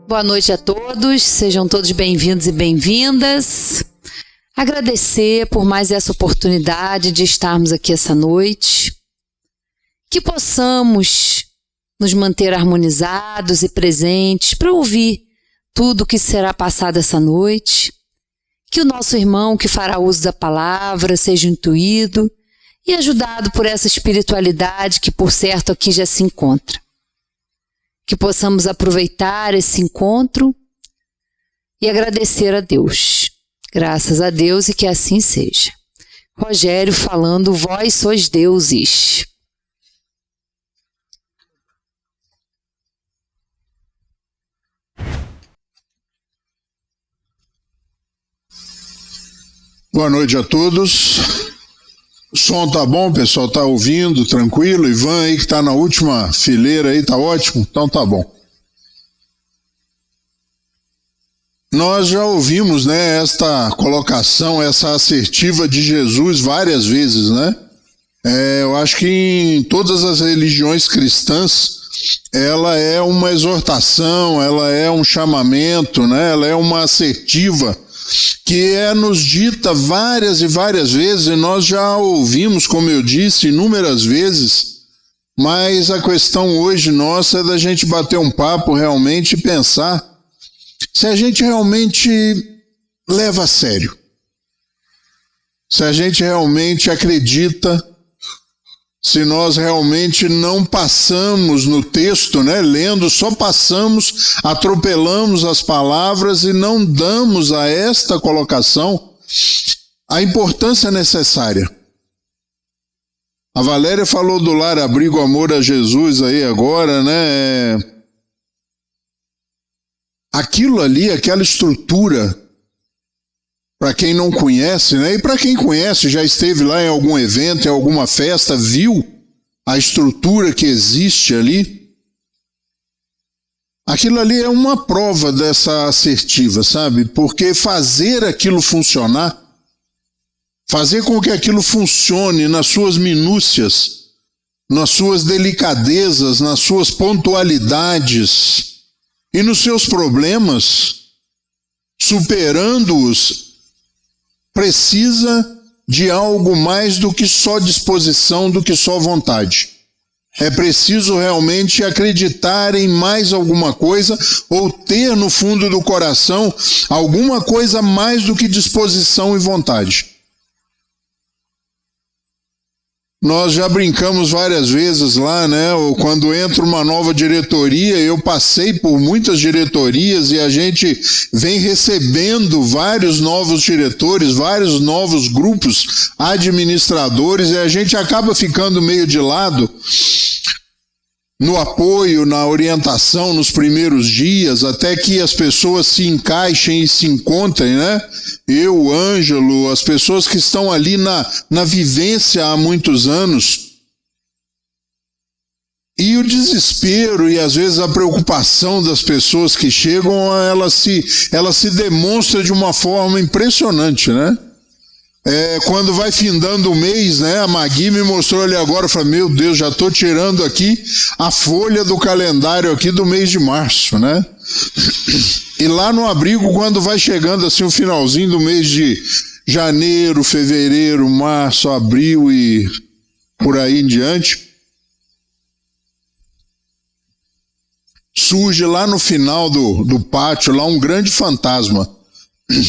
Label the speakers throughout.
Speaker 1: Boa noite a todos, sejam todos bem-vindos e bem-vindas. Agradecer por mais essa oportunidade de estarmos aqui essa noite. Que possamos nos manter harmonizados e presentes para ouvir tudo o que será passado essa noite. Que o nosso irmão que fará uso da palavra seja intuído e ajudado por essa espiritualidade que, por certo, aqui já se encontra. Que possamos aproveitar esse encontro e agradecer a Deus. Graças a Deus e que assim seja. Rogério falando, vós sois deuses.
Speaker 2: Boa noite a todos. O som tá bom, pessoal? Tá ouvindo? Tranquilo? Ivan aí que tá na última fileira aí, tá ótimo? Então tá bom. Nós já ouvimos, né, esta colocação, essa assertiva de Jesus várias vezes, né? Eu acho que em todas as religiões cristãs, ela é uma exortação, ela é um chamamento, né? Ela é uma assertiva que nos dita várias e várias vezes, e nós já ouvimos, como eu disse, inúmeras vezes, mas a questão hoje nossa é da gente bater um papo realmente e pensar se a gente realmente leva a sério, se a gente realmente acredita, se nós realmente não passamos no texto, né, lendo, só passamos, atropelamos as palavras e não damos a esta colocação a importância necessária. A Valéria falou do Lar Abrigo Amor a Jesus aí agora, né? Aquilo ali, aquela estrutura, para quem não conhece, né? E para quem conhece, já esteve lá em algum evento, em alguma festa, viu a estrutura que existe ali. Aquilo ali é uma prova dessa assertiva, sabe? Porque fazer aquilo funcionar, fazer com que aquilo funcione nas suas minúcias, nas suas delicadezas, nas suas pontualidades e nos seus problemas, superando-os, precisa de algo mais do que só disposição, do que só vontade. É preciso realmente acreditar em mais alguma coisa ou ter no fundo do coração alguma coisa mais do que disposição e vontade. Nós já brincamos várias vezes lá, né? Quando entra uma nova diretoria, eu passei por muitas diretorias e a gente vem recebendo vários novos diretores, vários novos grupos administradores e a gente acaba ficando meio de lado no apoio, na orientação nos primeiros dias, até que as pessoas se encaixem e se encontrem, né? Eu, o Ângelo, as pessoas que estão ali na vivência há muitos anos. E o desespero e às vezes a preocupação das pessoas que chegam, ela se demonstra de uma forma impressionante, né? Quando vai findando o mês, né? A Magui me mostrou ali agora, eu falei, meu Deus, já estou tirando aqui a folha do calendário aqui do mês de março, né? E lá no abrigo, quando vai chegando assim o finalzinho do mês de janeiro, fevereiro, março, abril e por aí em diante, surge lá no final do pátio, lá um grande fantasma,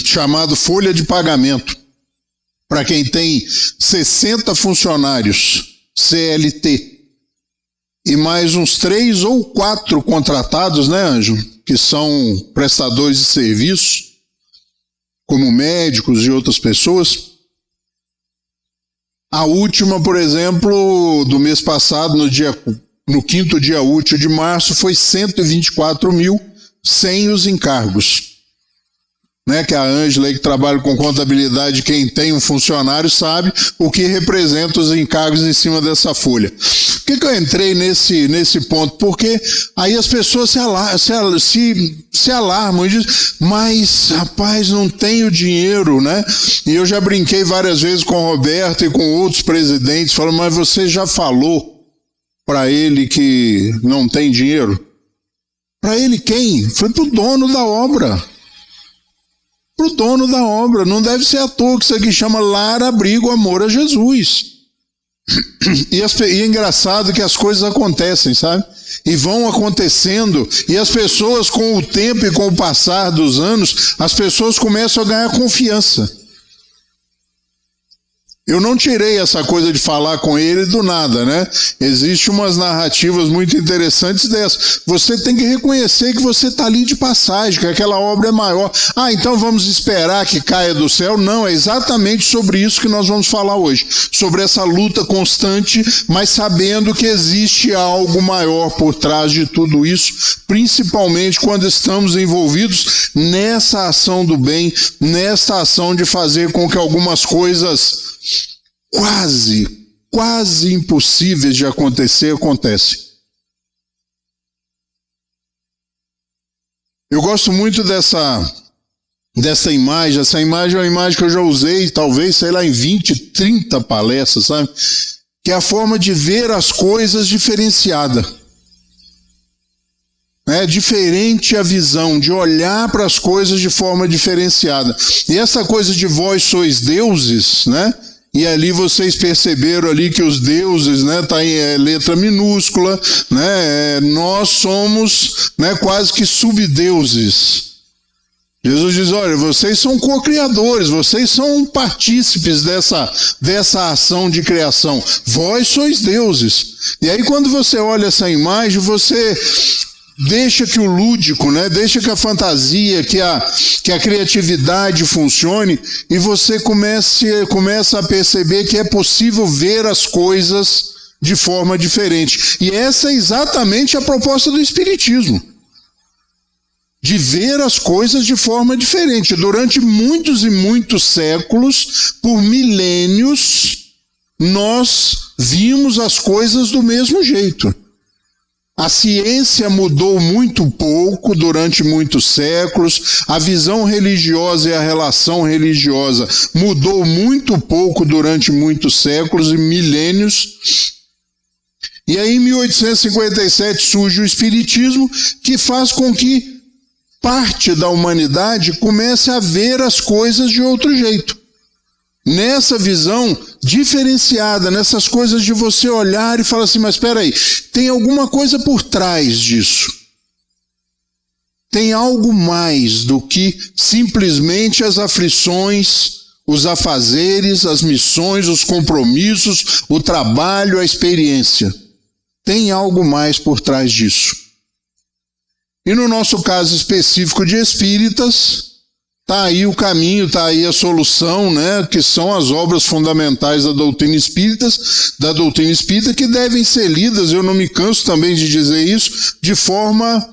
Speaker 2: chamado folha de pagamento. Para quem tem 60 funcionários CLT e mais uns 3 ou 4 contratados, né, Anjo? Que são prestadores de serviço, como médicos e outras pessoas. A última, por exemplo, do mês passado, no quinto dia útil de março, foi 124 mil sem os encargos. Né, que a Ângela, que trabalha com contabilidade, quem tem um funcionário sabe o que representa os encargos em cima dessa folha. Por que eu entrei nesse ponto? Porque aí as pessoas se alarmam e dizem, mas rapaz, não tenho dinheiro, né? E eu já brinquei várias vezes com o Roberto e com outros presidentes, falando, mas você já falou para ele que não tem dinheiro? Para ele quem? Foi para o dono da obra. Para o dono da obra. Não deve ser à toa que isso aqui chama lar, abrigo, amor a Jesus. E é engraçado que as coisas acontecem, sabe? E vão acontecendo. E as pessoas, com o tempo e com o passar dos anos, as pessoas começam a ganhar confiança. Eu não tirei essa coisa de falar com ele do nada, né? Existem umas narrativas muito interessantes dessas. Você tem que reconhecer que você está ali de passagem, que aquela obra é maior. Ah, então vamos esperar que caia do céu? Não, é exatamente sobre isso que nós vamos falar hoje. Sobre essa luta constante, mas sabendo que existe algo maior por trás de tudo isso, principalmente quando estamos envolvidos nessa ação do bem, nessa ação de fazer com que algumas coisas quase impossíveis de acontecer, acontece. Eu gosto muito dessa imagem. Essa imagem é uma imagem que eu já usei, talvez, sei lá, em 20, 30 palestras, sabe? Que é a forma de ver as coisas diferenciada. É diferente a visão, de olhar para as coisas de forma diferenciada. E essa coisa de vós sois deuses, né? E ali vocês perceberam ali que os deuses, né, tá em letra minúscula, né, nós somos, né, quase que subdeuses. Jesus diz, olha, vocês são co-criadores, vocês são partícipes dessa ação de criação. Vós sois deuses. E aí quando você olha essa imagem, você deixa que o lúdico, né? Deixa que a fantasia, que a criatividade funcione, e você começa a perceber que é possível ver as coisas de forma diferente. E essa é exatamente a proposta do Espiritismo. De ver as coisas de forma diferente. Durante muitos e muitos séculos, por milênios, nós vimos as coisas do mesmo jeito. A ciência mudou muito pouco durante muitos séculos, a visão religiosa e a relação religiosa mudou muito pouco durante muitos séculos e milênios. E aí em 1857 surge o Espiritismo, que faz com que parte da humanidade comece a ver as coisas de outro jeito. Nessa visão diferenciada, nessas coisas de você olhar e falar assim, mas espera aí, tem alguma coisa por trás disso. Tem algo mais do que simplesmente as aflições, os afazeres, as missões, os compromissos, o trabalho, a experiência. Tem algo mais por trás disso. E no nosso caso específico de espíritas, está aí o caminho, está aí a solução, né, que são as obras fundamentais da doutrina espírita, que devem ser lidas, eu não me canso também de dizer isso, de forma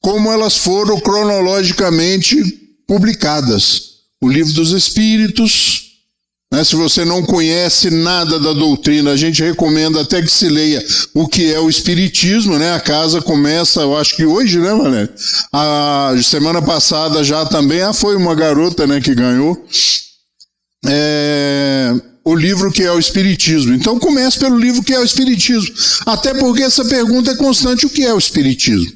Speaker 2: como elas foram cronologicamente publicadas. O Livro dos Espíritos, né, se você não conhece nada da doutrina, a gente recomenda até que se leia o que é o Espiritismo, né? A casa começa, eu acho que hoje, né, Valéria? A semana passada já também, foi uma garota, né, que ganhou o livro que é o Espiritismo. Então comece pelo livro que é o Espiritismo, até porque essa pergunta é constante, o que é o Espiritismo?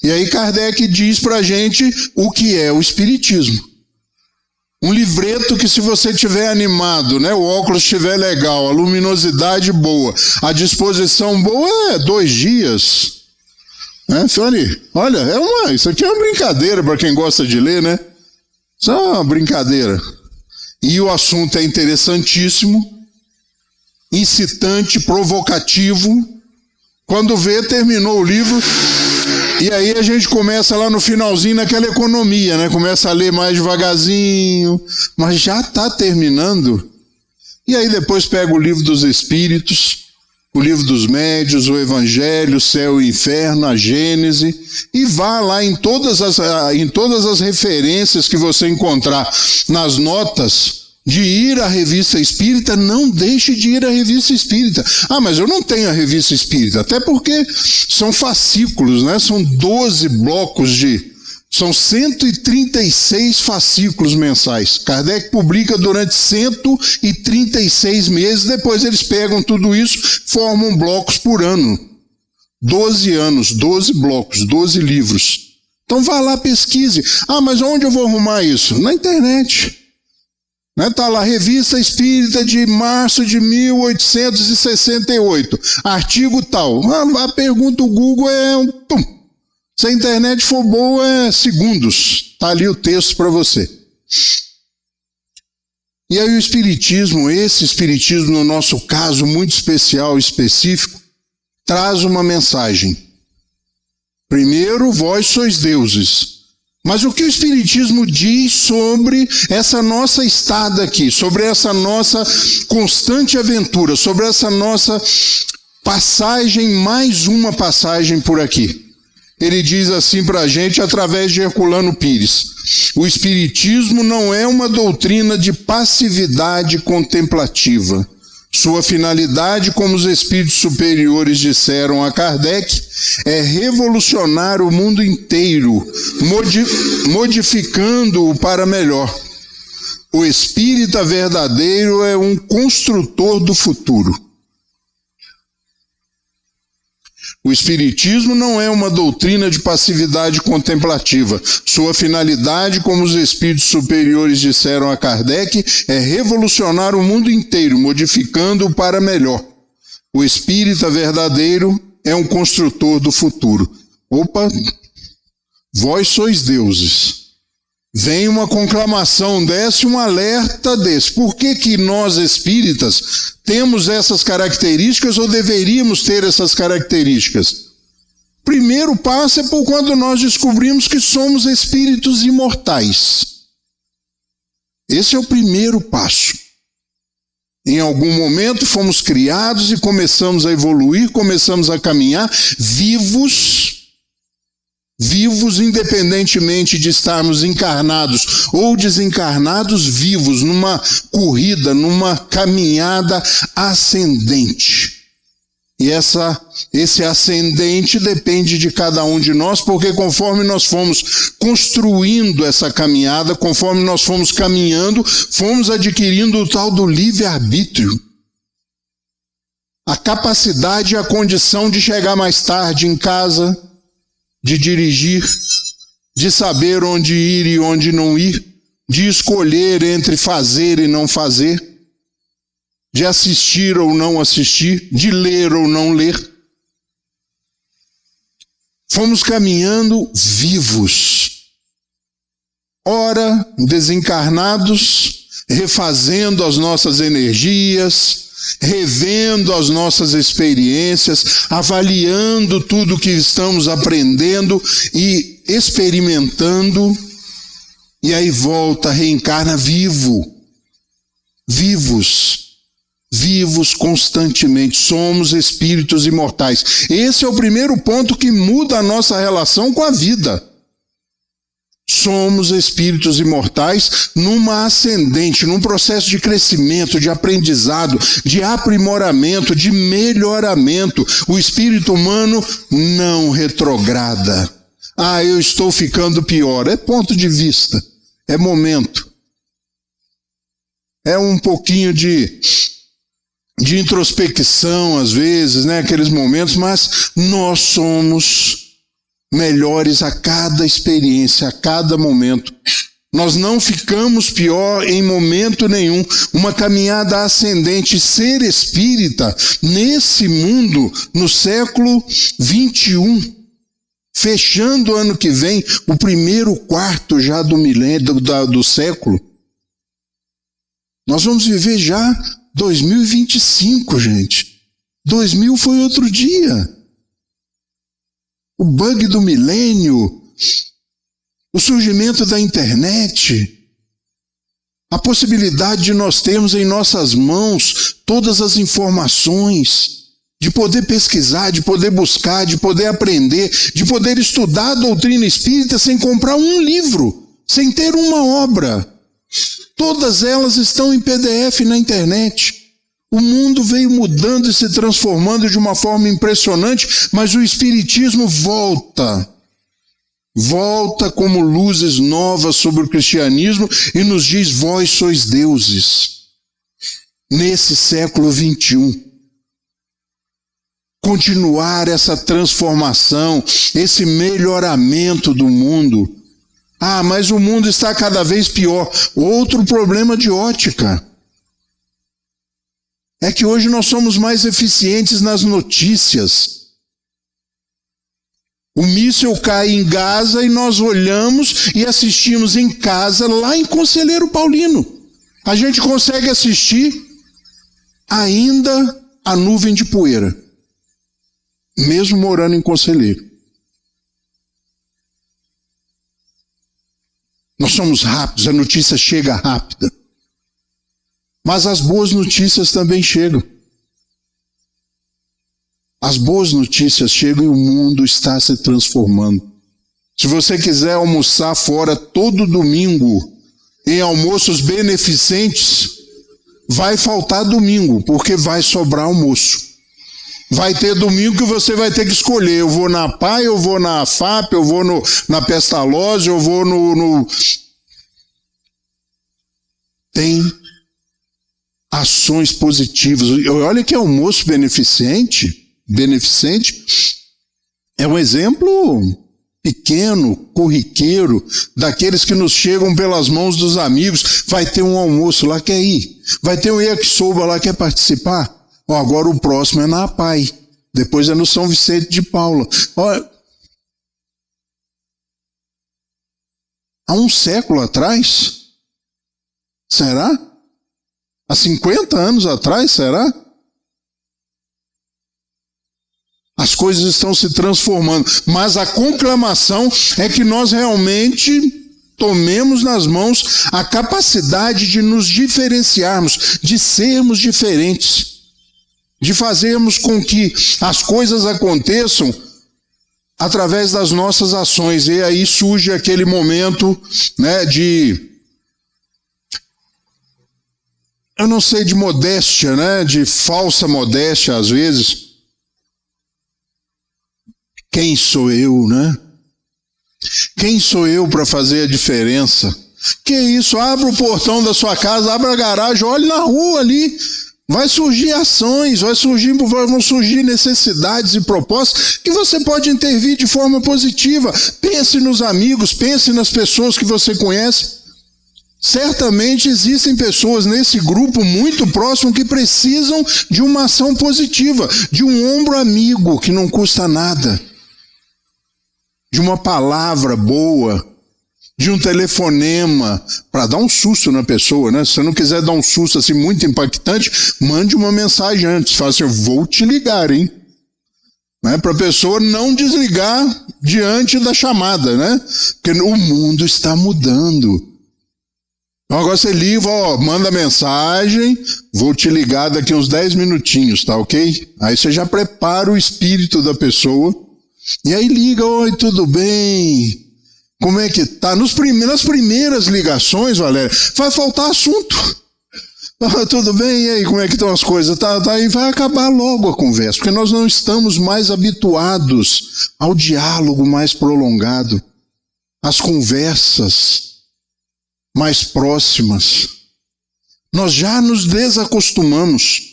Speaker 2: E aí Kardec diz pra gente o que é o Espiritismo. Um livreto que, se você estiver animado, né, o óculos estiver legal, a luminosidade boa, a disposição boa, 2 dias. Né, Fione? Olha, isso aqui é uma brincadeira para quem gosta de ler, né? Isso é uma brincadeira. E o assunto é interessantíssimo, incitante, provocativo. Quando vê, terminou o livro. E aí a gente começa lá no finalzinho naquela economia, né? Começa a ler mais devagarzinho, mas já está terminando. E aí depois pega o Livro dos Espíritos, o Livro dos Médiuns, o Evangelho, o Céu e o Inferno, a Gênese, e vá lá em todas as referências que você encontrar nas notas de ir à Revista Espírita, não deixe de ir à Revista Espírita. Ah, mas eu não tenho a Revista Espírita, até porque são fascículos, né? São 12 blocos são 136 fascículos mensais. Kardec publica durante 136 meses, depois eles pegam tudo isso, formam blocos por ano. 12 anos, 12 blocos, 12 livros. Então vá lá, pesquise. Ah, mas onde eu vou arrumar isso? Na internet. Está lá, Revista Espírita de março de 1868, artigo tal. A pergunta do Google pum. Se a internet for boa, é segundos. Está ali o texto para você. E aí o Espiritismo, esse Espiritismo no nosso caso muito especial, específico, traz uma mensagem. Primeiro, vós sois deuses. Mas o que o Espiritismo diz sobre essa nossa estada aqui, sobre essa nossa constante aventura, sobre essa nossa passagem, mais uma passagem por aqui? Ele diz assim para a gente através de Herculano Pires: o Espiritismo não é uma doutrina de passividade contemplativa. Sua finalidade, como os espíritos superiores disseram a Kardec, é revolucionar o mundo inteiro, modificando-o para melhor. O espírita verdadeiro é um construtor do futuro. O Espiritismo não é uma doutrina de passividade contemplativa. Sua finalidade, como os espíritos superiores disseram a Kardec, é revolucionar o mundo inteiro, modificando-o para melhor. O espírita verdadeiro é um construtor do futuro. Opa! Vós sois deuses. Vem uma conclamação dessa, um alerta desse. Por que nós espíritas temos essas características ou deveríamos ter essas características? Primeiro passo é por quando nós descobrimos que somos espíritos imortais. Esse é o primeiro passo. Em algum momento fomos criados e começamos a evoluir, começamos a caminhar vivos independentemente de estarmos encarnados ou desencarnados, vivos numa corrida, numa caminhada ascendente. E esse ascendente depende de cada um de nós, porque conforme nós fomos construindo essa caminhada, conforme nós fomos caminhando, fomos adquirindo o tal do livre-arbítrio. A capacidade e a condição de chegar mais tarde em casa, de dirigir, de saber onde ir e onde não ir, de escolher entre fazer e não fazer, de assistir ou não assistir, de ler ou não ler. Fomos caminhando vivos, ora desencarnados, refazendo as nossas energias, revendo as nossas experiências, avaliando tudo que estamos aprendendo e experimentando, e aí volta, reencarna vivos constantemente, somos espíritos imortais. Esse é o primeiro ponto que muda a nossa relação com a vida. Somos espíritos imortais numa ascendente, num processo de crescimento, de aprendizado, de aprimoramento, de melhoramento. O espírito humano não retrograda. Ah, eu estou ficando pior. É ponto de vista, é momento. É um pouquinho de introspecção às vezes, né? Aqueles momentos, mas nós somos melhores a cada experiência, a cada momento. Nós não ficamos pior em momento nenhum. Uma caminhada ascendente, ser espírita nesse mundo, no século 21, fechando o ano que vem, o primeiro quarto já do milênio, do século. Nós vamos viver já 2025, gente. 2000 foi outro dia. O bug do milênio, o surgimento da internet, a possibilidade de nós termos em nossas mãos todas as informações, de poder pesquisar, de poder buscar, de poder aprender, de poder estudar a doutrina espírita sem comprar um livro, sem ter uma obra. Todas elas estão em PDF na internet. O mundo veio mudando e se transformando de uma forma impressionante, mas o Espiritismo volta como luzes novas sobre o cristianismo e nos diz: vós sois deuses. Nesse século 21. continuar essa transformação, esse melhoramento do mundo. Ah, mas o mundo está cada vez pior. Outro problema de ótica é que hoje nós somos mais eficientes nas notícias. O míssil cai em Gaza e nós olhamos e assistimos em casa, lá em Conselheiro Paulino. A gente consegue assistir ainda a nuvem de poeira, mesmo morando em Conselheiro. Nós somos rápidos, a notícia chega rápida. Mas as boas notícias também chegam. As boas notícias chegam e o mundo está se transformando. Se você quiser almoçar fora todo domingo, em almoços beneficentes, vai faltar domingo, porque vai sobrar almoço. Vai ter domingo que você vai ter que escolher. Eu vou na PAI, eu vou na FAP, eu vou na Pestalozzi, eu vou no... Tem ações positivas. Olha que almoço beneficente é um exemplo pequeno, corriqueiro, daqueles que nos chegam pelas mãos dos amigos. Vai ter um almoço lá, quer ir? Vai ter um yakisoba lá, quer participar? Agora o próximo é na APAI, depois é no São Vicente de Paula. Há um século atrás, será? Há 50 anos atrás, será? As coisas estão se transformando, mas a conclamação é que nós realmente tomemos nas mãos a capacidade de nos diferenciarmos, de sermos diferentes, de fazermos com que as coisas aconteçam através das nossas ações. E aí surge aquele momento, né, eu não sei, de modéstia, né, de falsa modéstia às vezes. Quem sou eu, né? Quem sou eu para fazer a diferença? Que isso? Abra o portão da sua casa, abra a garagem, olhe na rua ali. Vai surgir ações, vão surgir necessidades e propostas que você pode intervir de forma positiva. Pense nos amigos, pense nas pessoas que você conhece. Certamente existem pessoas nesse grupo muito próximo que precisam de uma ação positiva, de um ombro amigo que não custa nada, de uma palavra boa, de um telefonema, para dar um susto na pessoa, né? Se você não quiser dar um susto assim muito impactante, mande uma mensagem antes, fala assim, eu vou te ligar, hein? Né? Para a pessoa não desligar diante da chamada, né? Porque o mundo está mudando. Então agora você liga, manda mensagem, vou te ligar daqui uns 10 minutinhos, tá ok? Aí você já prepara o espírito da pessoa, e aí liga, oi, tudo bem? Como é que tá? Nas primeiras ligações, Valéria, vai faltar assunto. Tudo bem? E aí, como é que estão as coisas? Tá, e vai acabar logo a conversa, porque nós não estamos mais habituados ao diálogo mais prolongado, às conversas mais próximas. Nós já nos desacostumamos.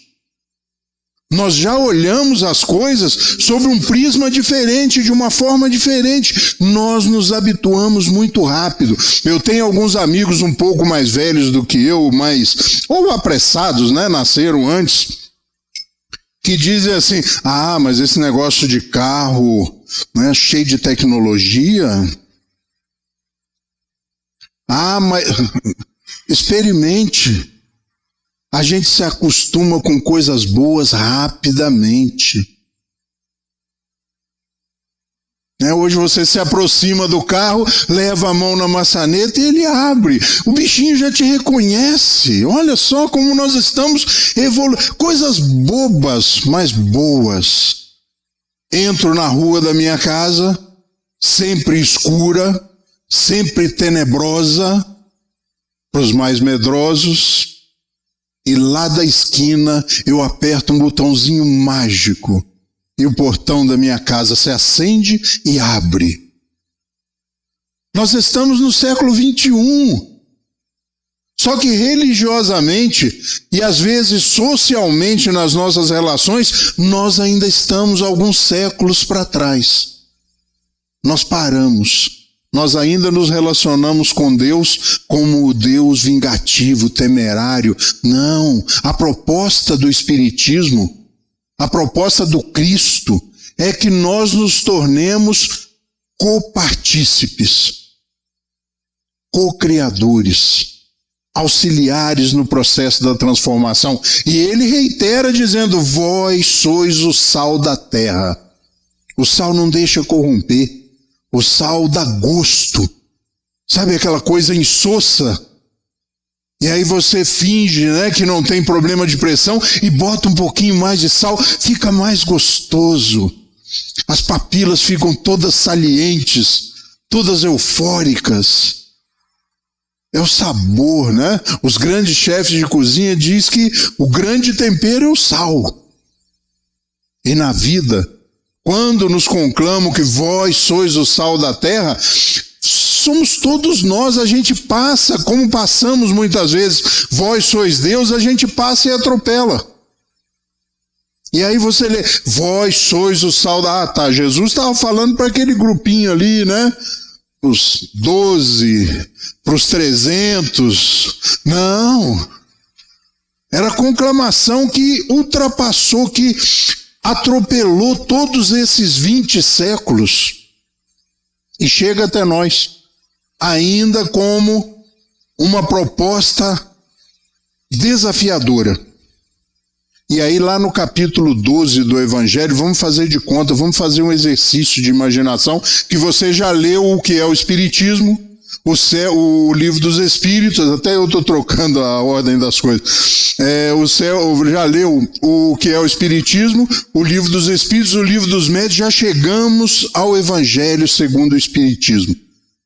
Speaker 2: Nós já olhamos as coisas sobre um prisma diferente, de uma forma diferente. Nós nos habituamos muito rápido. Eu tenho alguns amigos um pouco mais velhos do que eu, ou apressados, né? Nasceram antes, que dizem assim, mas esse negócio de carro, né, cheio de tecnologia, mas experimente. A gente se acostuma com coisas boas rapidamente. Hoje você se aproxima do carro, leva a mão na maçaneta e ele abre. O bichinho já te reconhece. Olha só como nós estamos evoluindo. Coisas bobas, mas boas. Entro na rua da minha casa, sempre escura, sempre tenebrosa, para os mais medrosos. E lá da esquina eu aperto um botãozinho mágico e o portão da minha casa se acende e abre. Nós estamos no século 21. Só que religiosamente e às vezes socialmente nas nossas relações, nós ainda estamos alguns séculos para trás. Nós paramos. Nós ainda nos relacionamos com Deus como o Deus vingativo, temerário. Não, a proposta do Espiritismo, a proposta do Cristo, é que nós nos tornemos copartícipes, co-criadores, auxiliares no processo da transformação. E ele reitera dizendo: vós sois o sal da terra. O sal não deixa corromper, o sal dá gosto. Sabe aquela coisa insossa? E aí você finge, né, que não tem problema de pressão e bota um pouquinho mais de sal, fica mais gostoso. As papilas ficam todas salientes, todas eufóricas. É o sabor, né? Os grandes chefes de cozinha dizem que o grande tempero é o sal. E na vida, quando nos conclamam que vós sois o sal da terra, somos todos nós. A gente passa, como passamos muitas vezes, vós sois Deus, a gente passa e atropela. E aí você lê, vós sois o sal da... tá, Jesus estava falando para aquele grupinho ali, né? Os 12, para os 300. Não. Era a conclamação que ultrapassou, que atropelou todos esses 20 séculos e chega até nós, ainda como uma proposta desafiadora. E aí lá no capítulo 12 do Evangelho, vamos fazer de conta, vamos fazer um exercício de imaginação, que você já leu o que é o Espiritismo, o Livro dos Espíritos, até eu estou trocando a ordem das coisas. Já leu o que é o Espiritismo, o Livro dos Espíritos, o Livro dos Médiuns, já chegamos ao Evangelho segundo o Espiritismo.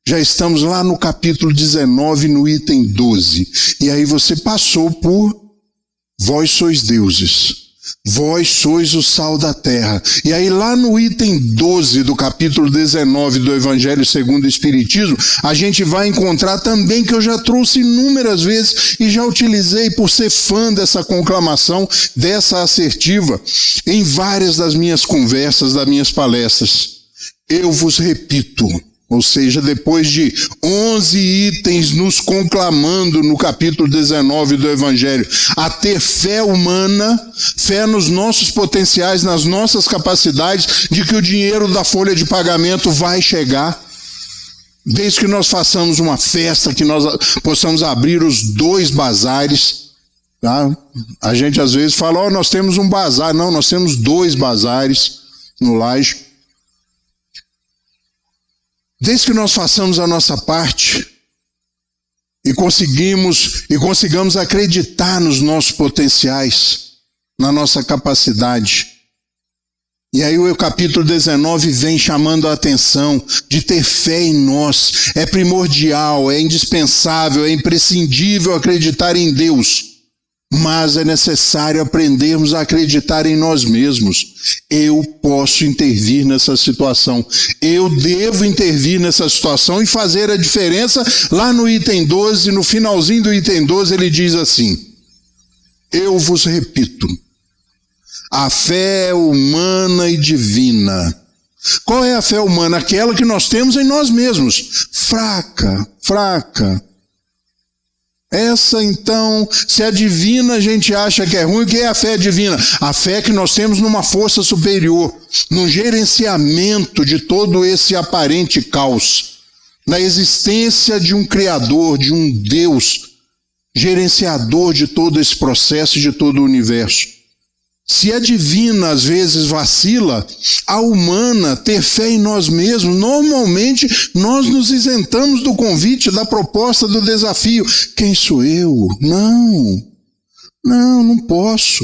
Speaker 2: Já estamos lá no capítulo 19, no item 12. E aí você passou por vós sois deuses, vós sois o sal da terra. E aí lá no item 12 do capítulo 19 do Evangelho segundo o Espiritismo, a gente vai encontrar também, que eu já trouxe inúmeras vezes e já utilizei por ser fã dessa conclamação, dessa assertiva, em várias das minhas conversas, das minhas palestras. Eu vos repito. Ou seja, depois de 11 itens nos conclamando no capítulo 19 do Evangelho a ter fé humana, fé nos nossos potenciais, nas nossas capacidades, de que o dinheiro da folha de pagamento vai chegar, desde que nós façamos uma festa, que nós possamos abrir os 2 bazares. Tá? A gente às vezes fala, nós temos um bazar. Não, nós temos 2 bazares no Laje. Desde que nós façamos a nossa parte e consigamos acreditar nos nossos potenciais, na nossa capacidade. E aí o capítulo 19 vem chamando a atenção de ter fé em nós. É primordial, é indispensável, é imprescindível acreditar em Deus. Mas é necessário aprendermos a acreditar em nós mesmos. Eu posso intervir nessa situação. Eu devo intervir nessa situação e fazer a diferença. Lá no item 12, no finalzinho do item 12, ele diz assim: eu vos repito, a fé é humana e divina. Qual é a fé humana? Aquela que nós temos em nós mesmos. Fraca. Essa, então, se é divina, a gente acha que é ruim. O que é a fé divina? A fé que nós temos numa força superior, num gerenciamento de todo esse aparente caos, na existência de um Criador, de um Deus, gerenciador de todo esse processo, de todo o universo. Se a divina às vezes vacila, a humana, ter fé em nós mesmos, normalmente nós nos isentamos do convite, da proposta, do desafio. Quem sou eu? Não posso.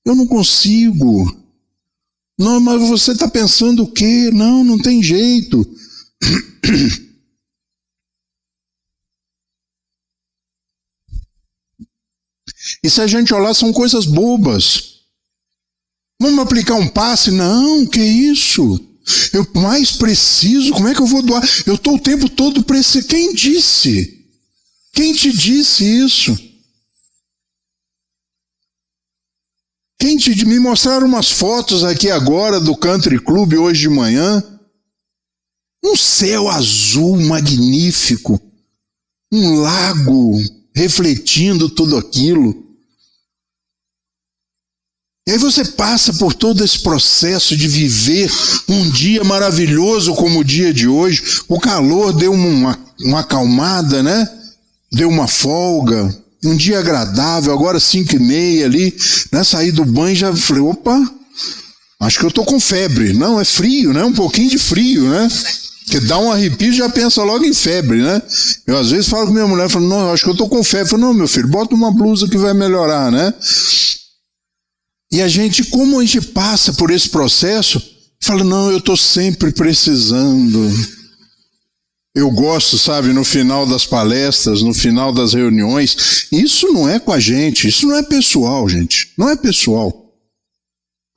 Speaker 2: Eu não consigo. Não, mas você está pensando o quê? Não tem jeito. E se a gente olhar, são coisas bobas. Vamos aplicar um passe? Não, que isso? Eu mais preciso, como é que eu vou doar? Eu estou o tempo todo precisando. Quem disse? Quem te disse isso? Me mostraram umas fotos aqui agora do Country Club hoje de manhã. Um céu azul magnífico. Um lago refletindo tudo aquilo. E aí você passa por todo esse processo de viver um dia maravilhoso como o dia de hoje. O calor deu uma acalmada, né? Deu uma folga. Um dia agradável, agora 5h30 ali, né? Saí do banho e já falei, opa, acho que eu tô com febre. Não, é frio, né? Um pouquinho de frio, né? Porque dá um arrepio e já pensa logo em febre, né? Eu às vezes falo com minha mulher, falo, não, acho que eu tô com febre. Eu falo, não, meu filho, bota uma blusa que vai melhorar, né? E a gente, como a gente passa por esse processo, fala, não, eu tô sempre precisando. Eu gosto, sabe, no final das palestras, no final das reuniões, isso não é com a gente, isso não é pessoal, gente, não é pessoal.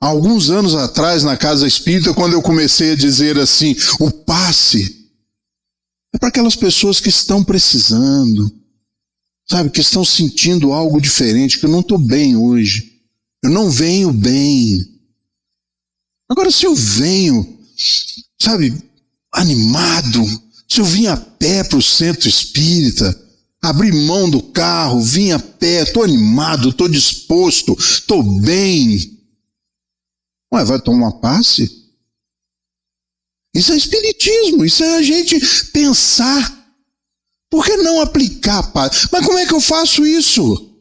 Speaker 2: Há alguns anos atrás, na Casa Espírita, quando eu comecei a dizer assim, o passe é para aquelas pessoas que estão precisando, sabe, que estão sentindo algo diferente, que eu não estou bem hoje, eu não venho bem. Agora, se eu venho, sabe, animado, se eu vim a pé para o centro espírita, abri mão do carro, vim a pé, estou animado, estou disposto, estou bem. Ué, vai tomar passe? Isso é espiritismo, isso é a gente pensar. Por que não aplicar passe? Mas como é que eu faço isso?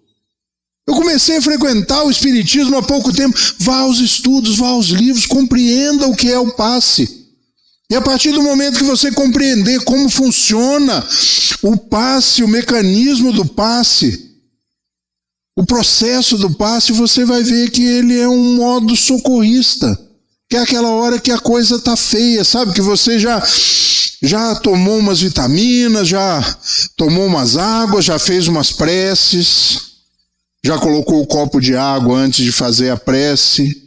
Speaker 2: Eu comecei a frequentar o espiritismo há pouco tempo. Vá aos estudos, vá aos livros, compreenda o que é o passe. E a partir do momento que você compreender como funciona o passe, o mecanismo do passe, o processo do passe, você vai ver que ele é um modo socorrista, que é aquela hora que a coisa está feia, sabe? Que você já tomou umas vitaminas, já tomou umas águas, já fez umas preces, já colocou o copo de água antes de fazer a prece,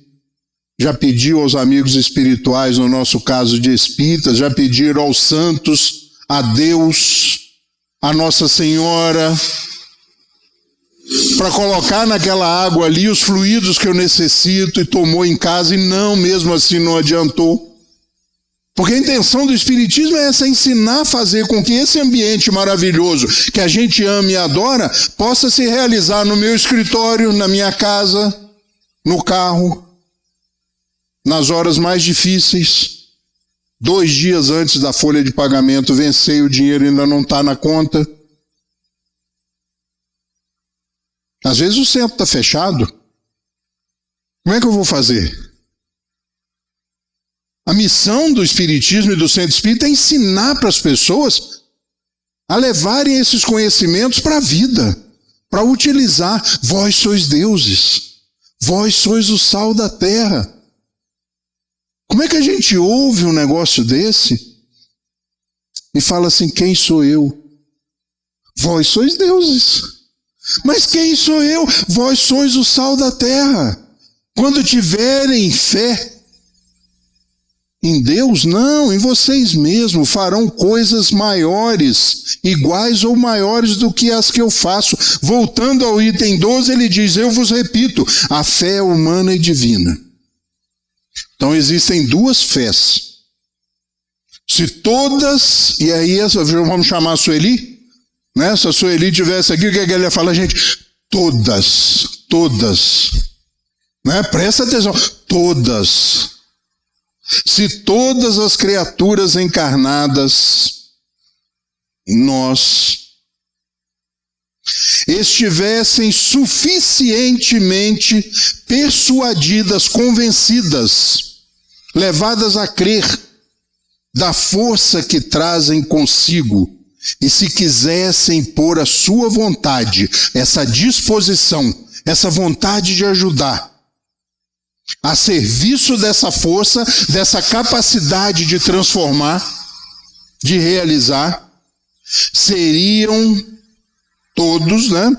Speaker 2: já pediu aos amigos espirituais, no nosso caso de espíritas, já pediram aos santos, a Deus, a Nossa Senhora, para colocar naquela água ali os fluidos que eu necessito, e tomou em casa, e não, mesmo assim não adiantou. Porque a intenção do espiritismo é essa, ensinar a fazer com que esse ambiente maravilhoso que a gente ama e adora, possa se realizar no meu escritório, na minha casa, no carro, nas horas mais difíceis. 2 dias antes da folha de pagamento, vencei, o dinheiro ainda não está na conta. Às vezes o centro está fechado. Como é que eu vou fazer? A missão do espiritismo e do centro espírita é ensinar para as pessoas a levarem esses conhecimentos para a vida, para utilizar. Vós sois deuses, vós sois o sal da terra. Como é que a gente ouve um negócio desse e fala assim, quem sou eu? Vós sois deuses. Mas quem sou eu? Vós sois o sal da terra. Quando tiverem fé em Deus, não, em vocês mesmos, farão coisas maiores, iguais ou maiores do que as que eu faço. Voltando ao item 12, ele diz, eu vos repito, a fé é humana e divina. Então existem 2 fés. Se todas, e aí vamos chamar a Sueli, né? Se a Sueli estivesse aqui, o que ela ia falar, gente? Todas, né? Presta atenção, todas. Se todas as criaturas encarnadas, nós, estivessem suficientemente persuadidas, convencidas, levadas a crer da força que trazem consigo, e se quisessem pôr a sua vontade, essa disposição, essa vontade de ajudar, a serviço dessa força, dessa capacidade de transformar, de realizar, seriam todos, né,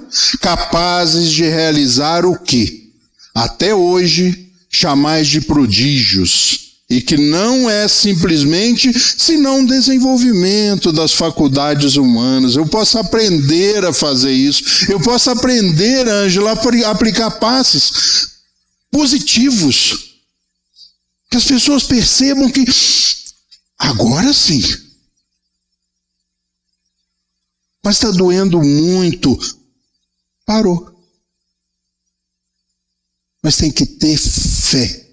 Speaker 2: capazes de realizar o que até hoje chamais de prodígios, E que não é simplesmente senão um desenvolvimento das faculdades humanas. Eu posso aprender a fazer isso. Eu posso aprender, Ângela, a aplicar passes positivos. Que as pessoas percebam que agora sim. Mas está doendo muito. Parou. Mas tem que ter fé.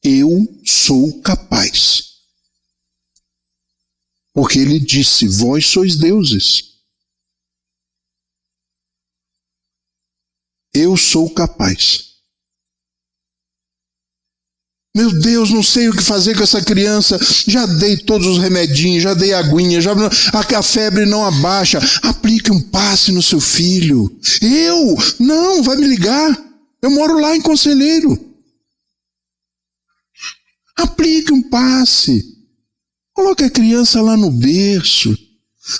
Speaker 2: Eu sou capaz. Porque ele disse, vós sois deuses. Eu sou capaz. Meu Deus, não sei o que fazer com essa criança. Já dei todos os remedinhos, já dei aguinha, a febre não abaixa. Aplique um passe no seu filho. Eu? Não, vai me ligar. Eu moro lá em Conselheiro. Aplique um passe. Coloque a criança lá no berço.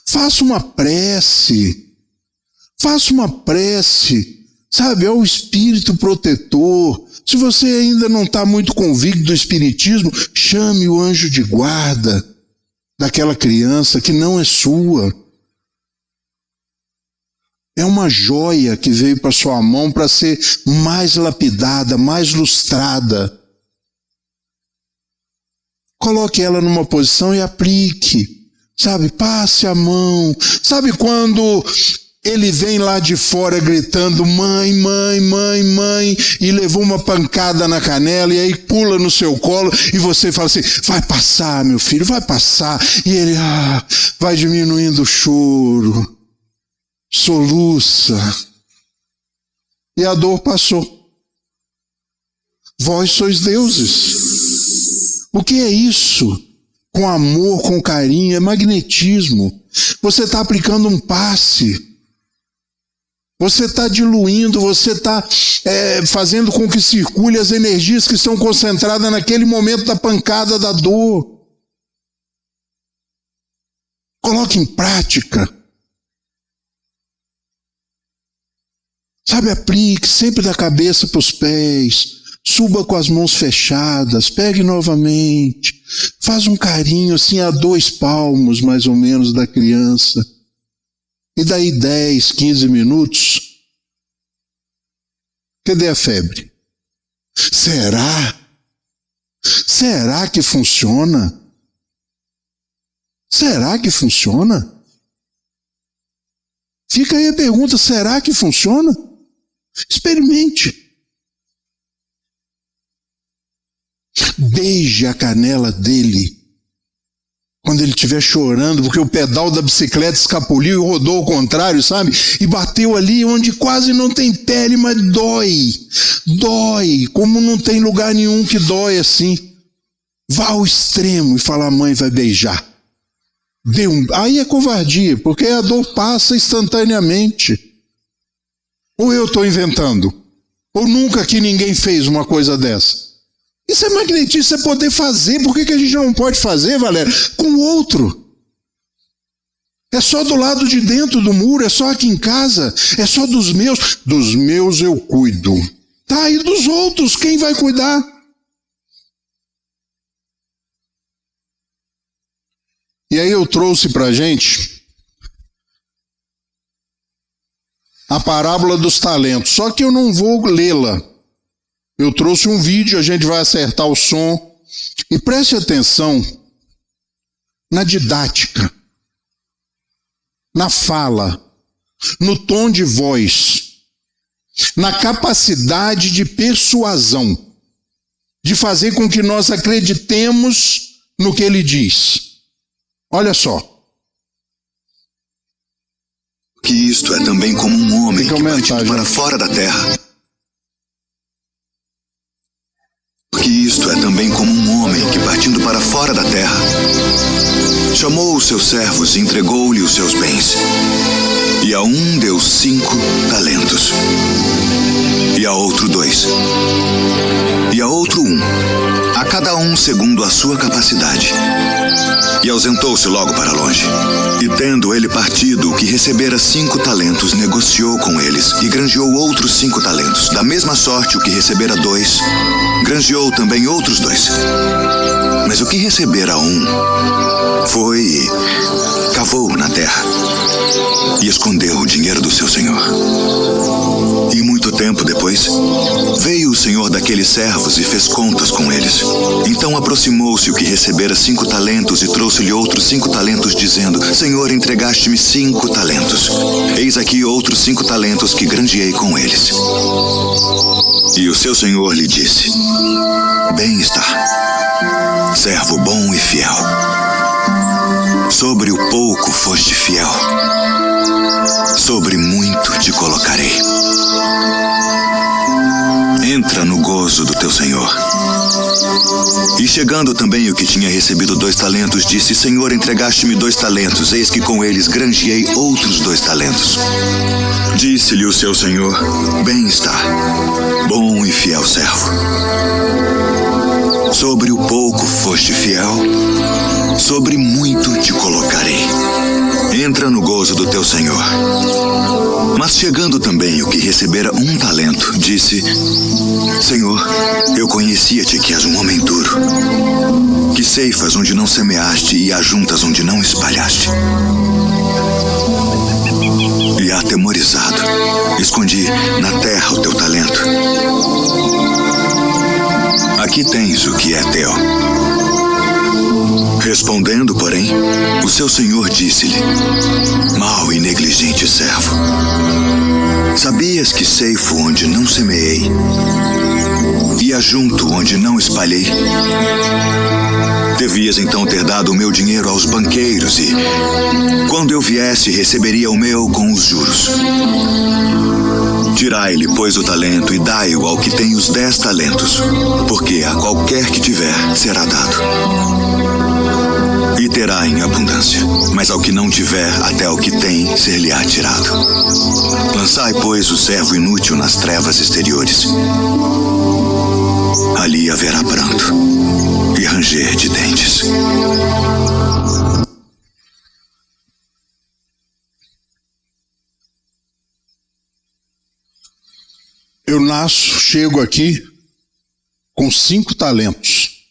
Speaker 2: Faça uma prece. Sabe, ao espírito protetor. Se você ainda não está muito convicto do espiritismo, chame o anjo de guarda daquela criança que não é sua. É uma joia que veio para sua mão para ser mais lapidada, mais lustrada. Coloque ela numa posição e aplique. Sabe, passe a mão. Sabe quando ele vem lá de fora gritando, mãe, mãe, mãe, mãe, e levou uma pancada na canela, e aí pula no seu colo, e você fala assim, vai passar, meu filho, vai passar. E ele, vai diminuindo o choro, soluça. E a dor passou. Vós sois deuses. O que é isso? Com amor, com carinho, é magnetismo. Você está aplicando um passe. Você está diluindo, você está fazendo com que circule as energias que estão concentradas naquele momento da pancada da dor. Coloque em prática. Sabe, aplique sempre da cabeça para os pés. Suba com as mãos fechadas, pegue novamente, faz um carinho assim a 2 palmos mais ou menos da criança. E daí 10, 15 minutos, cadê a febre? Será? Será que funciona? Será que funciona? Fica aí a pergunta, será que funciona? Experimente. Beije a canela dele quando ele estiver chorando porque o pedal da bicicleta escapuliu e rodou ao contrário, sabe? E bateu ali onde quase não tem pele, mas dói, como não tem lugar nenhum que dói assim. Vá ao extremo e fala, a mãe vai beijar. Aí é covardia, porque a dor passa instantaneamente. Ou eu estou inventando, ou nunca que ninguém fez uma coisa dessa. Isso é magnetismo, isso é poder fazer. Por que a gente não pode fazer, Valéria? Com o outro. É só do lado de dentro do muro, é só aqui em casa, é só dos meus. Dos meus eu cuido. Tá, e dos outros, quem vai cuidar? E aí eu trouxe para a gente a parábola dos talentos, só que eu não vou lê-la. Eu trouxe um vídeo, a gente vai acertar o som. E preste atenção na didática, na fala, no tom de voz, na capacidade de persuasão, de fazer com que nós acreditemos no que ele diz. Olha só.
Speaker 3: Que isto é também como um homem que partindo para fora da terra. Que isto é também como um homem que partindo para fora da terra chamou os seus servos e entregou-lhe os seus bens. E a um deu 5 talentos, e a outro 2, e a outro 1, a cada um um segundo a sua capacidade. E ausentou-se logo para longe. E tendo ele partido, o que recebera 5 talentos, negociou com eles, e granjeou outros 5 talentos. Da mesma sorte, o que recebera 2, granjeou também outros 2. Mas o que recebera 1, foi e cavou na terra, e escondeu o dinheiro do seu senhor. E muito tempo depois, veio o senhor daqueles servos e fez contas com eles. Então aproximou-se o que recebera 5 talentos e trouxe-lhe outros 5 talentos, dizendo: Senhor, entregaste-me 5 talentos. Eis aqui outros 5 talentos que granjeei com eles. E o seu senhor lhe disse: Bem está, servo bom e fiel. Sobre o pouco foste fiel, sobre muito te colocarei. Entra no gozo do teu senhor. E chegando também o que tinha recebido 2 talentos, disse: Senhor, entregaste-me 2 talentos, eis que com eles granjeei outros 2 talentos. Disse-lhe o seu senhor: Bem está, bom e fiel servo. Sobre o pouco foste fiel, sobre muito te colocarei. Entra no gozo do teu senhor. Mas chegando também o que recebera 1 talento, disse: Senhor, eu conhecia-te que és um homem duro, que ceifas onde não semeaste e ajuntas onde não espalhaste. E atemorizado, escondi na terra o teu talento. Aqui tens o que é teu. Respondendo, porém, o seu senhor disse-lhe: Mau e negligente servo, sabias que ceifo onde não semeei e ajunto onde não espalhei? Devias então ter dado o meu dinheiro aos banqueiros e, quando eu viesse, receberia o meu com os juros. Tirai-lhe, pois, o talento e dai-o ao que tem os 10 talentos, porque a qualquer que tiver será dado, e terá em abundância. Mas ao que não tiver, até o que tem ser-lhe-á tirado. Lançai, pois, o servo inútil nas trevas exteriores. Ali haverá pranto e ranger de dentes.
Speaker 2: Eu nasço, chego aqui com 5 talentos.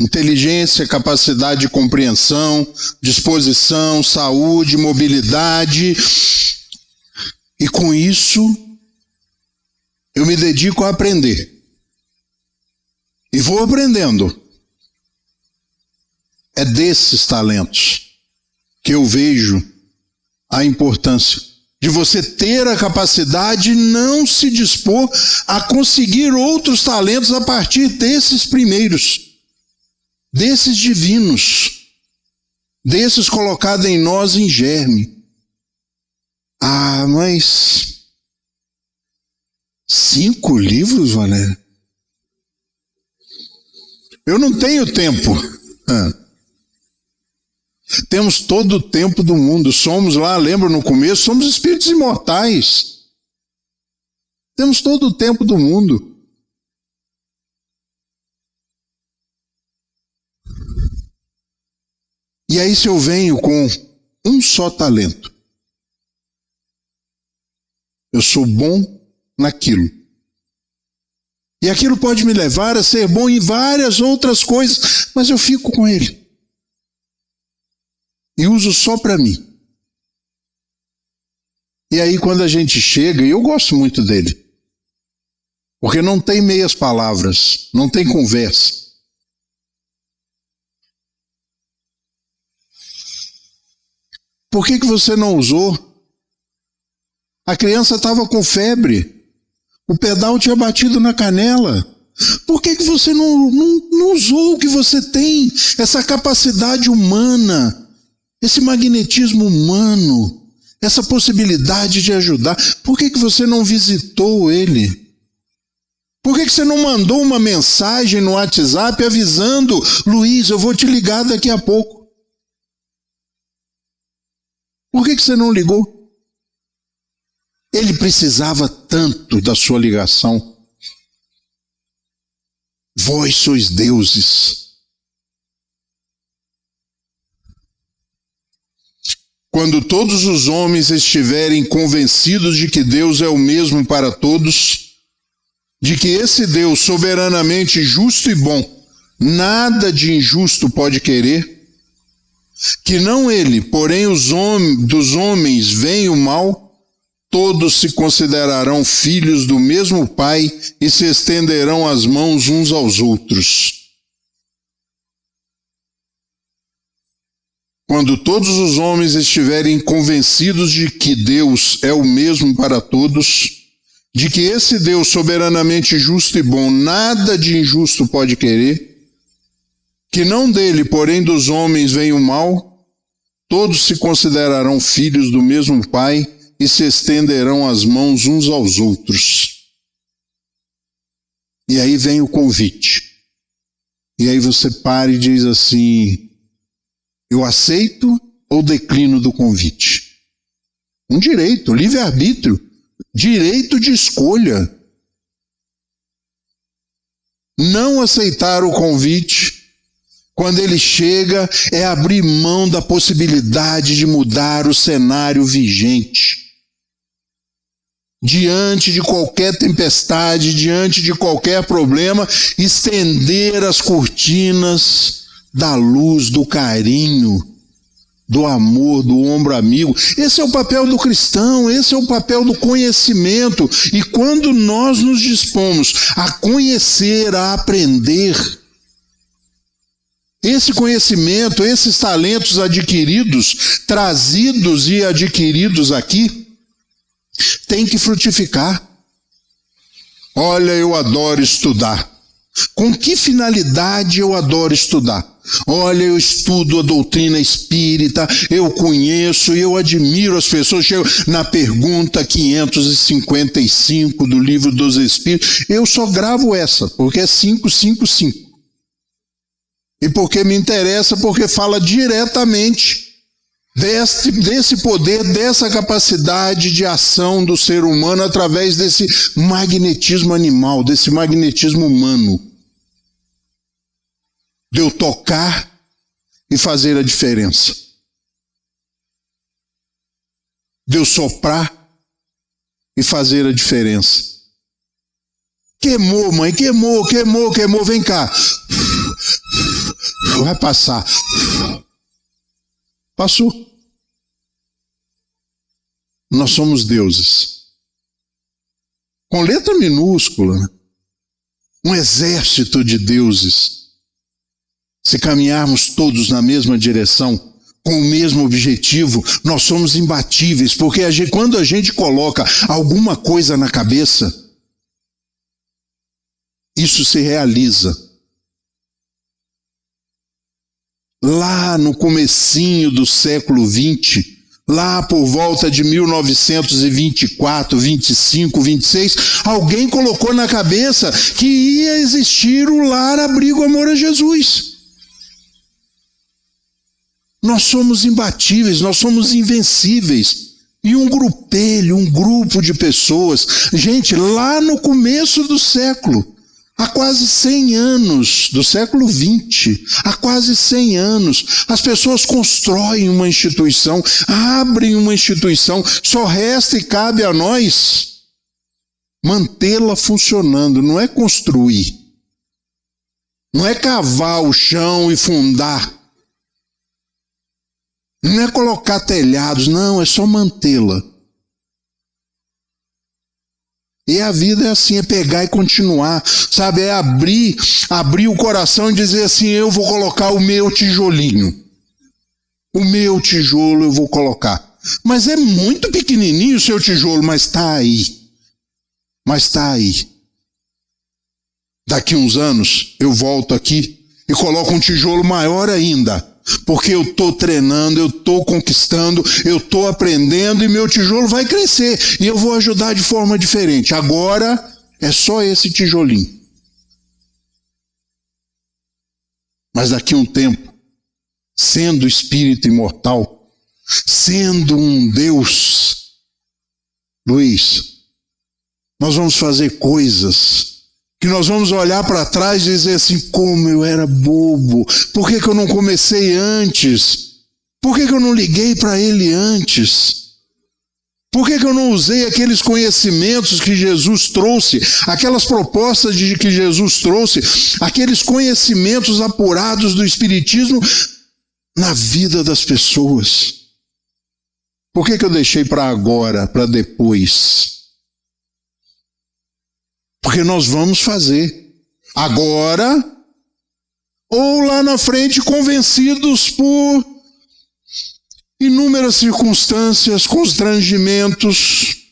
Speaker 2: Inteligência, capacidade de compreensão, disposição, saúde, mobilidade. E com isso, eu me dedico a aprender. E vou aprendendo. É desses talentos que eu vejo a importância de você ter a capacidade e não se dispor a conseguir outros talentos a partir desses primeiros, desses divinos, desses colocados em nós em germe. Ah, mas 5 livros, Valéria? Eu não tenho tempo. Temos todo o tempo do mundo. Somos lá, lembra no começo, somos espíritos imortais. Temos todo o tempo do mundo. E aí, se eu venho com um só talento, eu sou bom naquilo. E aquilo pode me levar a ser bom em várias outras coisas, mas eu fico com ele. E uso só para mim. E aí quando a gente chega, e eu gosto muito dele, porque não tem meias palavras, não tem conversa. Por que você não usou? A criança estava com febre, o pedal tinha batido na canela. Por que você não usou o que você tem? Essa capacidade humana, esse magnetismo humano, essa possibilidade de ajudar. Por que você não visitou ele? Por que você não mandou uma mensagem no WhatsApp avisando: Luiz, eu vou te ligar daqui a pouco? Por que você não ligou? Ele precisava tanto da sua ligação. Vós sois deuses. Quando todos os homens estiverem convencidos de que Deus é o mesmo para todos, de que esse Deus soberanamente justo e bom, nada de injusto pode querer, que não ele, porém dos homens vem o mal, todos se considerarão filhos do mesmo Pai e se estenderão as mãos uns aos outros. Quando todos os homens estiverem convencidos de que Deus é o mesmo para todos, de que esse Deus soberanamente justo e bom, nada de injusto pode querer, que não dele, porém dos homens vem o mal, todos se considerarão filhos do mesmo Pai e se estenderão as mãos uns aos outros. E aí vem o convite. E aí você para e diz assim: eu aceito ou declino do convite? Um direito, livre-arbítrio, direito de escolha. Não aceitar o convite, quando ele chega, é abrir mão da possibilidade de mudar o cenário vigente. Diante de qualquer tempestade, diante de qualquer problema, estender as cortinas da luz, do carinho, do amor, do ombro amigo. Esse é o papel do cristão, esse é o papel do conhecimento. E quando nós nos dispomos a conhecer, a aprender, esse conhecimento, esses talentos adquiridos, trazidos e adquiridos aqui, tem que frutificar. Olha, eu adoro estudar. Com que finalidade eu adoro estudar? Olha, eu estudo a doutrina espírita, eu conheço e eu admiro as pessoas. Chego na pergunta 555 do Livro dos Espíritos, eu só gravo essa, porque é 555. E porque me interessa, porque fala diretamente desse poder, dessa capacidade de ação do ser humano através desse magnetismo animal, desse magnetismo humano. De eu tocar e fazer a diferença. De eu soprar e fazer a diferença. Queimou, mãe, queimou, vem cá. Vai passar. Passou. Nós somos deuses. Com letra minúscula, né? Um exército de deuses. Se caminharmos todos na mesma direção, com o mesmo objetivo, nós somos imbatíveis, porque quando a gente coloca alguma coisa na cabeça, isso se realiza. Lá no comecinho do século XX, lá por volta de 1924, 25, 26, alguém colocou na cabeça que ia existir o lar abrigo amor a Jesus. Nós somos imbatíveis, nós somos invencíveis. E um grupelho, um grupo de pessoas, gente, lá no começo do século, há quase 100 anos, do século XX, há quase 100 anos, as pessoas constroem uma instituição, abrem uma instituição, só resta e cabe a nós mantê-la funcionando, não é construir, não é cavar o chão e fundar, não é colocar telhados, não, é só mantê-la. E a vida é assim, é pegar e continuar, sabe? É abrir o coração e dizer assim, eu vou colocar o meu tijolinho. O meu tijolo eu vou colocar. Mas é muito pequenininho o seu tijolo, mas está aí. Mas está aí. Daqui uns anos eu volto aqui e coloco um tijolo maior ainda. Porque eu estou treinando, eu estou conquistando, eu estou aprendendo e meu tijolo vai crescer. E eu vou ajudar de forma diferente. Agora é só esse tijolinho. Mas daqui a um tempo, sendo espírito imortal, sendo um Deus, Luiz, nós vamos fazer coisas que nós vamos olhar para trás e dizer assim, como eu era bobo, por que eu não comecei antes? Por que eu não liguei para ele antes? Por que eu não usei aqueles conhecimentos que Jesus trouxe, aquelas propostas que Jesus trouxe, aqueles conhecimentos apurados do Espiritismo na vida das pessoas? Por que eu deixei para agora, para depois? Porque nós vamos fazer agora ou lá na frente, convencidos por inúmeras circunstâncias, constrangimentos,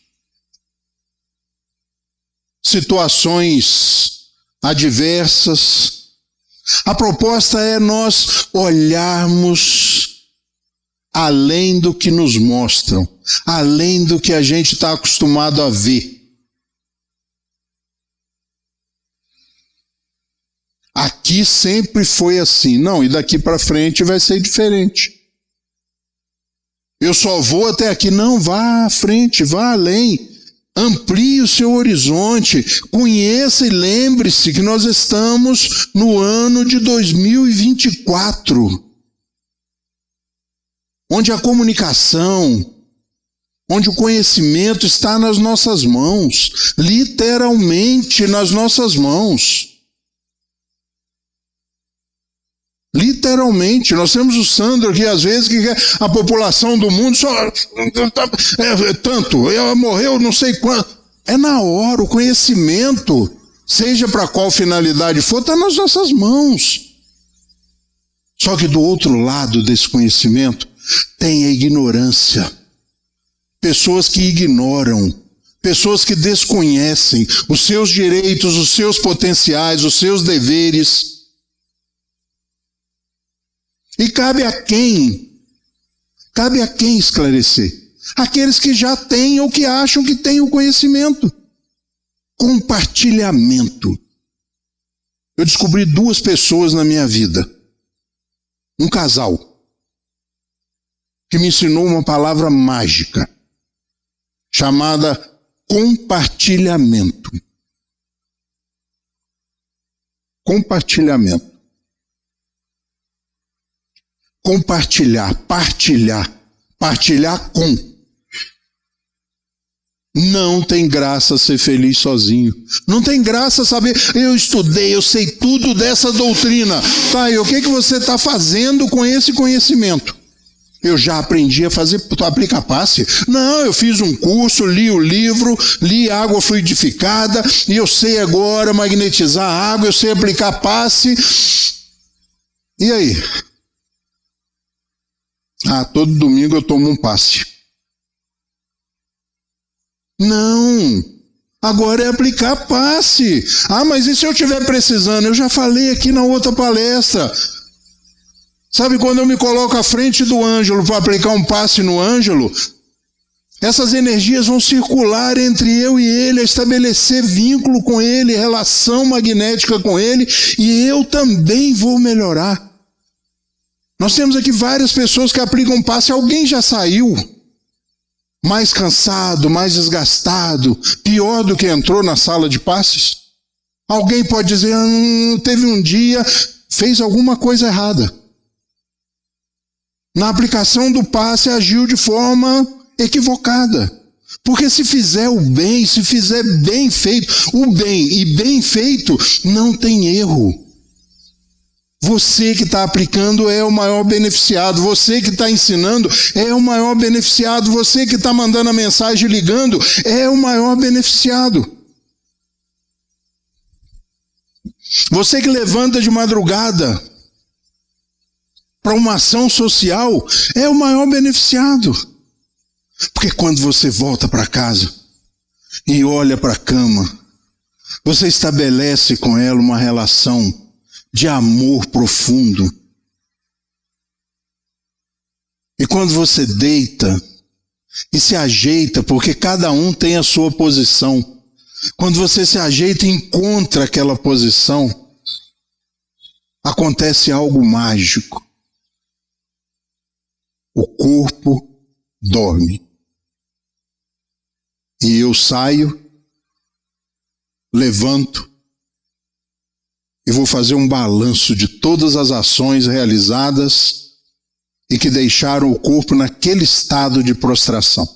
Speaker 2: situações adversas. A proposta é nós olharmos além do que nos mostram, além do que a gente está acostumado a ver. Aqui sempre foi assim. Não, e daqui para frente vai ser diferente. Eu só vou até aqui. Não, vá à frente, vá além. Amplie o seu horizonte. Conheça e lembre-se que nós estamos no ano de 2024. Onde a comunicação, onde o conhecimento está nas nossas mãos. Literalmente nas nossas mãos. Literalmente, nós temos o Sandro aqui, às vezes, que a população do mundo só tanto, morreu não sei quanto. É na hora, o conhecimento, seja para qual finalidade for, está nas nossas mãos. Só que do outro lado desse conhecimento, tem a ignorância. Pessoas que ignoram, pessoas que desconhecem os seus direitos, os seus potenciais, os seus deveres. E cabe a quem esclarecer? Aqueles que já têm ou que acham que têm o conhecimento. Compartilhamento. Eu descobri 2 pessoas na minha vida. Um casal. Que me ensinou uma palavra mágica. Chamada compartilhamento. Compartilhamento. Compartilhar, partilhar com. Não tem graça ser feliz sozinho. Não tem graça saber, eu estudei, eu sei tudo dessa doutrina. Tá, e o que você está fazendo com esse conhecimento? Eu já aprendi a aplicar passe. Não, eu fiz um curso, li o livro, li água fluidificada, e eu sei agora magnetizar a água, eu sei aplicar passe. E aí? Todo domingo eu tomo um passe. Não, agora é aplicar passe. Mas e se eu estiver precisando? Eu já falei aqui na outra palestra. Sabe quando eu me coloco à frente do Ângelo para aplicar um passe no Ângelo? Essas energias vão circular entre eu e ele, estabelecer vínculo com ele, relação magnética com ele, e eu também vou melhorar. Nós temos aqui várias pessoas que aplicam passe, alguém já saiu mais cansado, mais desgastado, pior do que entrou na sala de passes? Alguém pode dizer, teve um dia, fez alguma coisa errada. Na aplicação do passe agiu de forma equivocada. Porque se fizer o bem, se fizer bem feito, o bem e bem feito não tem erro. Você que está aplicando é o maior beneficiado. Você que está ensinando é o maior beneficiado. Você que está mandando a mensagem ligando é o maior beneficiado. Você que levanta de madrugada para uma ação social é o maior beneficiado. Porque quando você volta para casa e olha para a cama, você estabelece com ela uma relação de amor profundo. E quando você deita e se ajeita, porque cada um tem a sua posição, quando você se ajeita e encontra aquela posição, acontece algo mágico. O corpo dorme. E eu saio, levanto e vou fazer um balanço de todas as ações realizadas e que deixaram o corpo naquele estado de prostração.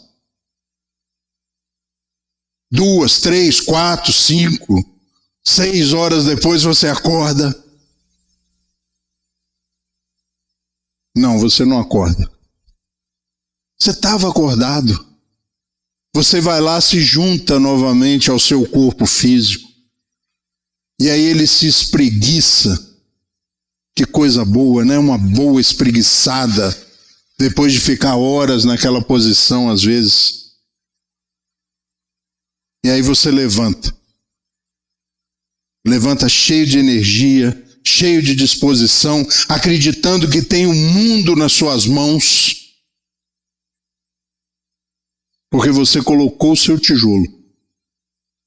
Speaker 2: 2, 3, 4, 5, 6 horas depois você acorda. Não, você não acorda. Você estava acordado. Você vai lá, se junta novamente ao seu corpo físico. E aí ele se espreguiça. Que coisa boa, né? Uma boa espreguiçada. Depois de ficar horas naquela posição, às vezes. E aí você levanta. Levanta cheio de energia, cheio de disposição, acreditando que tem o mundo nas suas mãos. Porque você colocou o seu tijolo.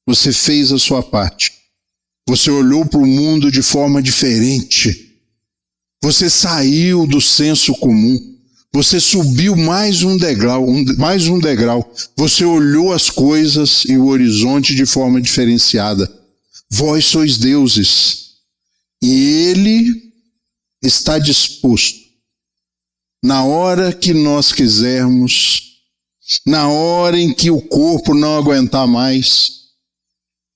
Speaker 2: Você fez a sua parte. Você olhou para o mundo de forma diferente. Você saiu do senso comum. Você subiu mais um degrau, Você olhou as coisas e o horizonte de forma diferenciada. Vós sois deuses. E Ele está disposto, na hora que nós quisermos, na hora em que o corpo não aguentar mais,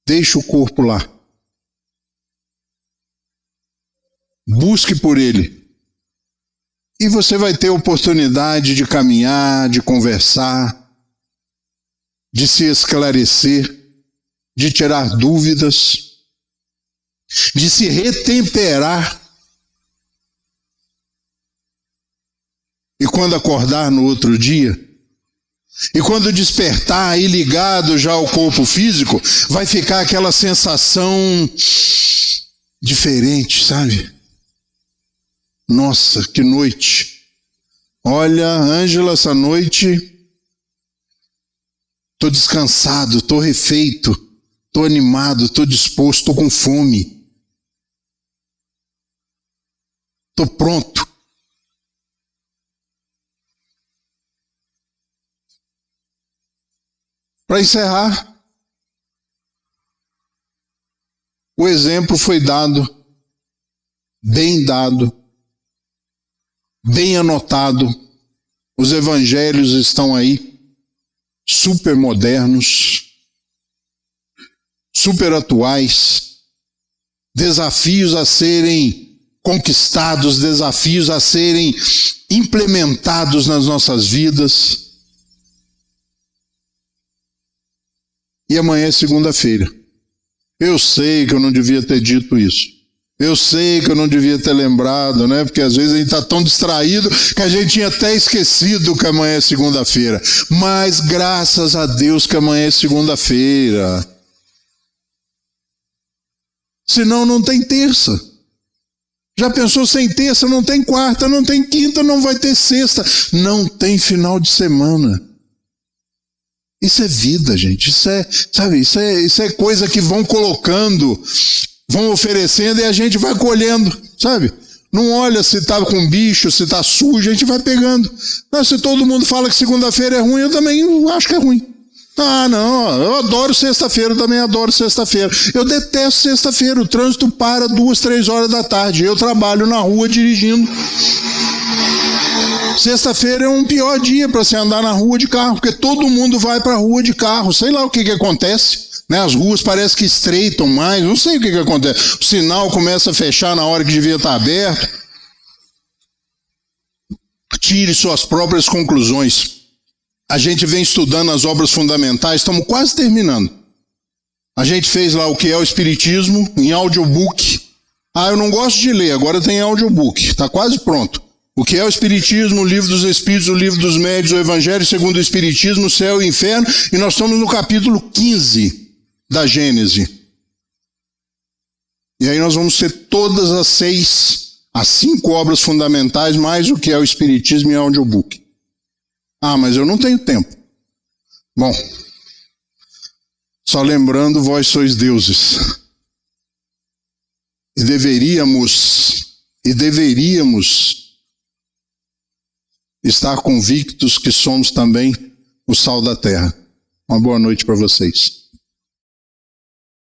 Speaker 2: deixa o corpo lá. Busque por Ele. E você vai ter oportunidade de caminhar, de conversar, de se esclarecer, de tirar dúvidas, de se retemperar. E quando acordar no outro dia, e quando despertar aí ligado já ao corpo físico, vai ficar aquela sensação diferente, sabe? Nossa, que noite. Olha, Ângela, essa noite estou descansado, estou refeito, estou animado, estou disposto, estou com fome. Estou pronto. Para encerrar, o exemplo foi dado, bem anotado. Os evangelhos estão aí, super modernos, super atuais, desafios a serem conquistados, desafios a serem implementados nas nossas vidas. E amanhã é segunda-feira. Eu sei que eu não devia ter dito isso. Eu sei que eu não devia ter lembrado, né? Porque às vezes a gente está tão distraído que a gente tinha até esquecido que amanhã é segunda-feira. Mas graças a Deus que amanhã é segunda-feira. Senão não tem terça. Já pensou, sem terça não tem quarta, não tem quinta, não vai ter sexta. Não tem final de semana. Isso é vida, gente. Isso é coisa que vão colocando, vão oferecendo e a gente vai colhendo, sabe? Não olha se está com bicho, se está sujo, a gente vai pegando. Mas se todo mundo fala que segunda-feira é ruim, eu também acho que é ruim. Ah, não, eu adoro sexta-feira, eu também adoro sexta-feira. Eu detesto sexta-feira, o trânsito para 2, 3 horas da tarde. Eu trabalho na rua dirigindo. Sexta-feira é um pior dia para você andar na rua de carro, porque todo mundo vai para a rua de carro. Sei lá o que acontece, né? As ruas parecem que estreitam mais, não sei o que acontece. O sinal começa a fechar na hora que devia estar aberto. Tire suas próprias conclusões. A gente vem estudando as obras fundamentais, estamos quase terminando. A gente fez lá o que é o Espiritismo em audiobook. Ah, eu não gosto de ler, agora tem audiobook, está quase pronto. O que é o Espiritismo, o Livro dos Espíritos, o Livro dos Médiuns, o Evangelho segundo o Espiritismo, o Céu e o Inferno, e nós estamos no capítulo 15 da Gênese. E aí nós vamos ter todas as 5 obras fundamentais, mais o que é o Espiritismo em audiobook. Ah, mas eu não tenho tempo. Bom, só lembrando, vós sois deuses. E deveríamos estar convictos que somos também o sal da terra. Uma boa noite para vocês.